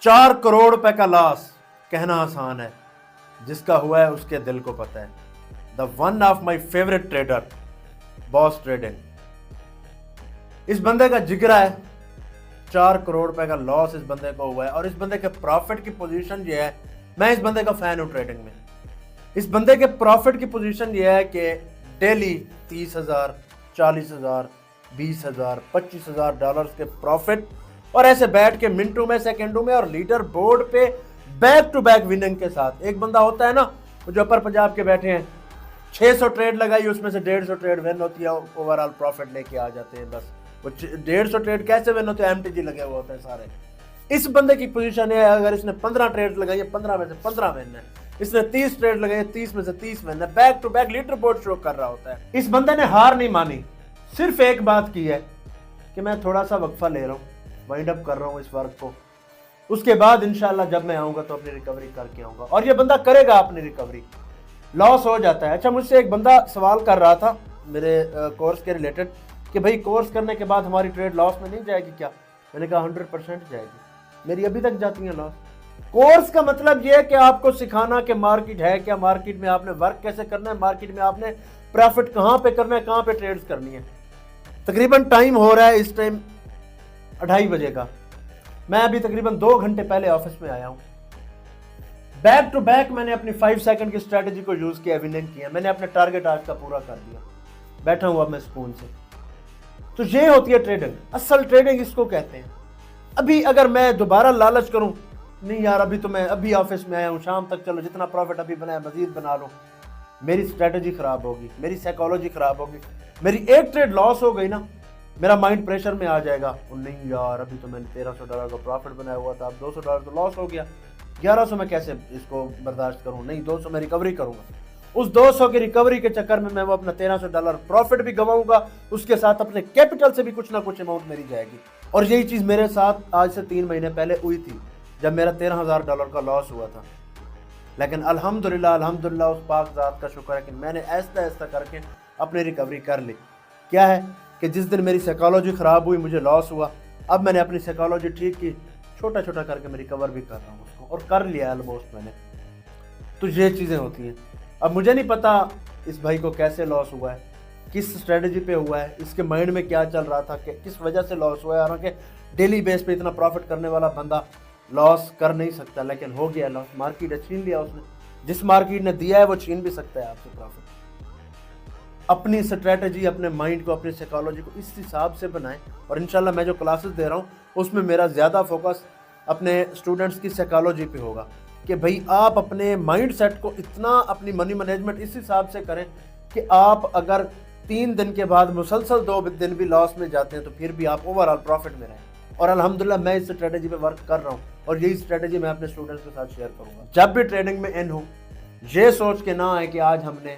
4 करोड़ रुपए का लॉस कहना आसान है, जिसका हुआ है उसके दिल को पता है। The one of my favourite trader, boss trading. इस बंदे का जिगरा है, 4 करोड़ रुपए का लॉस इस बंदे को हुआ है, और इस बंदे के प्रॉफिट की पोजीशन ये है, मैं इस बंदे का फैन हूं ट्रेडिंग में। इस बंदे के प्रॉफिट की पोजीशन ये है कि डेली 30,000, 40,000, 20,000, 25,000 डॉलर्स के प्रॉफिट, और ऐसे बैठ के मिनटों में, सेकंडों में, और लीडर बोर्ड पे बैक टू बैक विनिंग के साथ। एक बंदा होता है ना जो अपर पंजाब के बैठे हैं, 600 ट्रेड लगाई, उसमें से 150 ट्रेड विन होती है, ओवरऑल प्रॉफिट लेके आ जाते हैं। बस वो 150 ट्रेड कैसे विन होते हैं, एमटीजी लगे हुए होते हैं सारे। इस बंदे की पोजीशन है, अगर इसने 15 ट्रेड लगाई है, 15 में से 15 विन है। इसने 30 ट्रेड लगाई है, 30 में से 30 विन है। Back to back leaderboard show कर रहा होता है। इस बंदे ने हार नहीं मानी, सिर्फ एक बात की है कि मैं थोड़ा सा वक्फा ले रहा हूँ, वाइंड अप कर रहा हूँ इस वर्क को, उसके बाद इंशाल्लाह जब मैं आऊंगा तो अपनी रिकवरी करके आऊंगा। और ये बंदा करेगा अपनी रिकवरी। लॉस हो जाता है। अच्छा, मुझसे एक बंदा सवाल कर रहा था मेरे कोर्स के रिलेटेड कि भाई कोर्स करने के बाद हमारी ट्रेड लॉस में नहीं जाएगी क्या? मैंने कहा 100% जाएगी, मेरी अभी तक जाती है लॉस। कोर्स का मतलब यह है कि आपको सिखाना कि मार्केट है क्या, मार्केट में आपने वर्क कैसे करना है, मार्केट में आपने प्रॉफिट कहाँ पे करना है, कहाँ पे ट्रेड्स करनी है। तकरीबन टाइम हो रहा है इस टाइम 2:30 बजे का। मैं अभी तकरीबन 2 घंटे पहले ऑफिस में आया हूं। बैक टू बैक मैंने अपनी 5 सेकंड की स्ट्रेटजी को यूज किया, विनिंग किया। मैंने अपना टारगेट आज का पूरा कर दिया, बैठा हूं अब मैं सुकून से। तो ये होती है ट्रेडिंग, असल ट्रेडिंग इसको कहते हैं। अभी अगर मैं दोबारा लालच करूं, नहीं यार अभी तो मैं अभी ऑफिस में आया हूं, शाम तक चलो जितना प्रॉफिट अभी बनाया मजीद बना लो, मेरी स्ट्रेटजी खराब होगी, मेरी साइकोलॉजी खराब होगी। मेरी एक ट्रेड लॉस हो गई ना, मेरा माइंड प्रेशर में आ जाएगा, और नहीं यार अभी तो मैंने $1,300 का प्रॉफिट बनाया हुआ था, अब $200 तो लॉस हो गया, 1100 में कैसे इसको बर्दाश्त करूं? नहीं, 200 में रिकवरी करूंगा। उस 200 की रिकवरी के चक्कर में मैं वो अपना $1,300 प्रॉफिट भी गवाऊंगा, उसके साथ अपने कैपिटल से भी कुछ ना कुछ अमाउंट मेरी जाएगी। और यही चीज मेरे साथ आज से 3 महीने पहले हुई थी, जब मेरा $13,000 का लॉस हुआ था। लेकिन अल्हम्दुलिल्लाह उस पाक ज़ात का शुक्र है कि मैंने ऐसा ऐसा करके अपनी रिकवरी कर ली। क्या है कि जिस दिन मेरी साइकोलॉजी ख़राब हुई, मुझे लॉस हुआ, अब मैंने अपनी साइकोलॉजी ठीक की, छोटा छोटा करके मैं रिकवर भी कर रहा हूँ उसको, और कर लिया ऑलमोस्ट मैंने। तो ये चीज़ें होती हैं। अब मुझे नहीं पता इस भाई को कैसे लॉस हुआ है, किस स्ट्रेटजी पे हुआ है, इसके माइंड में क्या चल रहा था, कि किस वजह से लॉस हुआ है। हालांकि डेली बेस पे इतना प्रॉफिट करने वाला बंदा लॉस कर नहीं सकता, लेकिन हो गया लॉस। मार्केट ने छीन लिया उसने, जिस मार्केट ने दिया है वो छीन भी सकता है आपसे प्रॉफिट। अपनी स्ट्रेटजी, अपने माइंड को, अपनी साइकोलॉजी को इस हिसाब से बनाएं। और इंशाल्लाह मैं जो क्लासेस दे रहा हूँ उसमें मेरा ज़्यादा फोकस अपने स्टूडेंट्स की साइकोलॉजी पे होगा कि भाई आप अपने माइंड सेट को इतना, अपनी मनी मैनेजमेंट इस हिसाब से करें कि आप अगर 3 दिन के बाद मुसलसल 2 दिन भी लॉस में जाते हैं तो फिर भी आप ओवरऑल प्रॉफिट में रहें। और अल्हम्दुलिल्लाह मैं इस स्ट्रेटजी पे वर्क कर रहा हूँ, और यही स्ट्रेटजी मैं अपने स्टूडेंट्स के साथ शेयर करूँगा। जब भी ट्रेडिंग में इन हो, ये सोच के ना आए कि आज हमने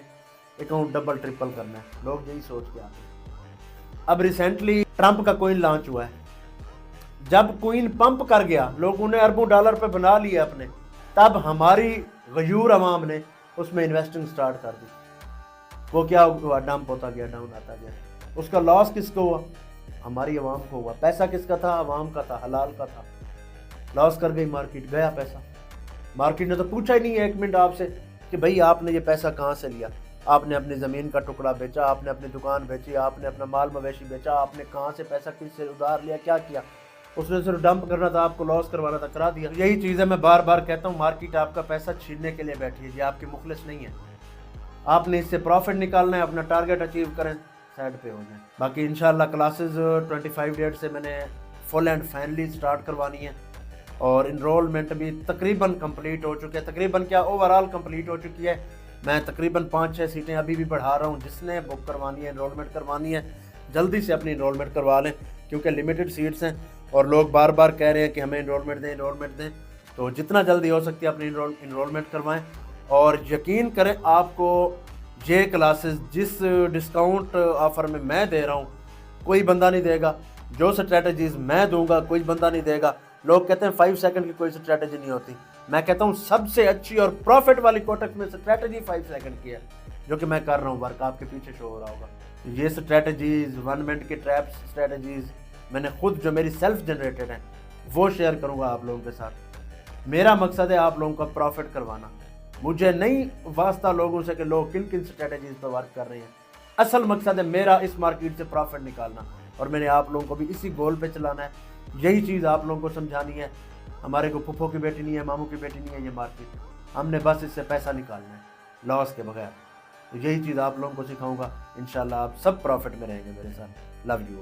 अकाउंट डबल ट्रिपल करना है। लोग यही सोच के आते हैं। अब रिसेंटली ट्रंप का कोइन लॉन्च हुआ है। जब कोइन पंप कर गया, लोगों ने अरबों डॉलर पे बना लिए अपने, तब हमारी गयूर अवाम ने उसमें इन्वेस्टिंग स्टार्ट कर दी। वो क्या हुआ? डंप होता गया, डाउन आता गया। उसका लॉस किसको हुआ? हमारी अवाम को हुआ। पैसा किसका था? अवाम का था, हलाल का था। लॉस कर गई मार्केट, गया पैसा। मार्केट ने तो पूछा ही नहीं 1 मिनट आपसे कि भाई आपने ये पैसा कहाँ से लिया। आपने अपनी ज़मीन का टुकड़ा बेचा, आपने अपनी दुकान बेची, आपने अपना माल मवेशी बेचा, आपने कहाँ से पैसा किससे उधार लिया, क्या किया? उसने सिर्फ डंप करना था, आपको लॉस करवाना था, करा दिया। यही चीज़ है, मैं बार बार कहता हूँ, मार्केट आपका पैसा छीनने के लिए बैठी है, ये आपकी मुखलिस नहीं है। आपने इससे प्रॉफिट निकालना है, अपना टारगेट अचीव करें, साइड पे हो जाए। बाकी इंशाल्लाह क्लासेस 25 डेट से मैंने फुल एंड फाइनली स्टार्ट करवानी है, और इनरोलमेंट भी तकरीबन कंप्लीट हो चुके हैं। तकरीबन क्या, ओवरऑल कंप्लीट हो चुकी है। मैं तकरीबन 5-6 सीटें अभी भी बढ़ा रहा हूँ। जिसने बुक करवानी है, इनरोलमेंट करवानी है, जल्दी से अपनी इनरोलमेंट करवा लें, क्योंकि लिमिटेड सीट्स हैं और लोग बार बार कह रहे हैं कि हमें इनरोलमेंट दें। तो जितना जल्दी हो सकती है अपनी इनरोलमेंट करवाएं। और यकीन करें, आपको ये क्लासेस जिस डिस्काउंट ऑफ़र में मैं दे रहा हूँ कोई बंदा नहीं देगा। जो स्ट्रैटेजीज़ मैं दूंगा कोई बंदा नहीं देगा। लोग कहते हैं 5 सेकंड की कोई स्ट्रैटेजी नहीं होती। मैं कहता हूँ सबसे अच्छी और प्रॉफिट वाली कोटक में स्ट्रैटेजी 5 सेकंड की है, जो कि मैं कर रहा हूँ। वर्क आपके पीछे शो हो रहा होगा। ये स्ट्रैटेजीज़, 1 मिनट के ट्रैप्स स्ट्रैटेजीज़ मैंने खुद, जो मेरी सेल्फ जनरेटेड है, वो शेयर करूँगा आप लोगों के साथ। मेरा मकसद है आप लोगों का प्रॉफिट करवाना। मुझे नहीं वास्ता लोगों से कि लोग किन किन स्ट्रेटजीज पर वर्क कर रहे हैं। असल मकसद है मेरा इस मार्केट से प्रॉफिट निकालना, और मैंने आप लोगों को भी इसी गोल पे चलाना है। यही चीज़ आप लोगों को समझानी है। हमारे को फुफो की बेटी नहीं है, मामू की बेटी नहीं है ये मार्केट। हमने बस इससे पैसा निकालना है लॉस के बगैर। तो यही चीज़ आप लोगों को सिखाऊंगा। इंशाल्लाह आप सब प्रॉफिट में रहेंगे मेरे साथ। Love you.